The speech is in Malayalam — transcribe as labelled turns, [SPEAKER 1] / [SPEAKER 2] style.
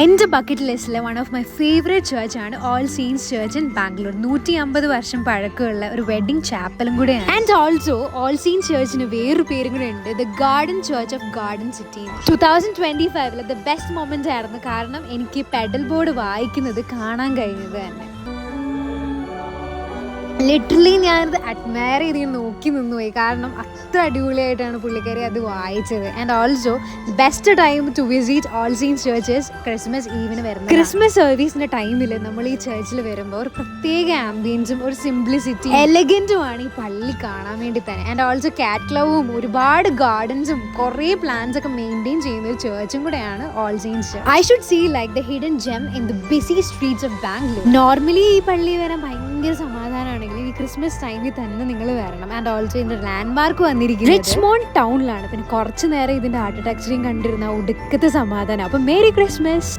[SPEAKER 1] എൻ്റെ ബക്കറ്റ് ലിസ്റ്റിലെ വൺ ഓഫ് മൈ ഫേവറേറ്റ് ചർച്ചാണ് All saints Church in Bangalore. 150 വർഷം പഴക്കമുള്ള ഒരു വെഡിങ് ചാപ്പലും കൂടെയാണ്. ആൻഡ് ഓൾസോ ഓൾ സെയിൻസ് ചർച്ചിന് വേറൊരു പേരും കൂടെ ഉണ്ട്, the Garden Church of Garden City. 2025 the best moment ആയിരുന്നു, കാരണം എനിക്ക് പെഡൽ ബോർഡ് വായിക്കുന്നത് കാണാൻ കഴിഞ്ഞത് തന്നെ. ലിറ്ററലി ഞാനത് അഡ്മയർ ചെയ്ത് നോക്കി നിന്നുപോയി, കാരണം അത്ര അടിപൊളിയായിട്ടാണ് പുള്ളിക്കാരി അത് വായിച്ചത്. And also best time to visit All Saints churches Christmas ഈവിന് വരുന്നത്. ക്രിസ്മസ് സർവീസിന്റെ ടൈമിൽ നമ്മൾ ഈ ചർച്ചിൽ വരുമ്പോൾ ഒരു പ്രത്യേക ആംബിയൻസും ഒരു സിംപ്ലിസിറ്റി എലഗൻറ്റുമാണ് ഈ പള്ളി കാണാൻ വേണ്ടി തന്നെ. ആൻഡ് ഓൾസോ കാറ്റ് ക്ലബും ഒരുപാട് ഗാർഡൻസും കുറേ പ്ലാന്റ്സ് ഒക്കെ മെയിൻറ്റെയിൻ ചെയ്യുന്ന ഒരു ചർച്ചും കൂടെയാണ് all saints church. I should see like the hidden gem in the busy streets of Bangalore. Normally ഈ പള്ളി വരാൻ ഭയങ്കര സമാധാനമാണ്, ഈ ക്രിസ്മസ് ടൈമിൽ തന്നെ നിങ്ങൾ വരണം. ആൻഡ് ഓൾസോ ഇതിന്റെ ലാൻഡ്മാർക്ക് വന്നിരിക്കുന്നത് റിച്ച്മോണ്ട് ടൗണിലാണ്. പിന്നെ കുറച്ച് നേരം ഇതിന്റെ ആർക്കിടെക്ചറിങ് കണ്ടിരുന്ന ഒടുക്കത്തെ സമാധാനം. അപ്പൊ മേരി ക്രിസ്മസ്.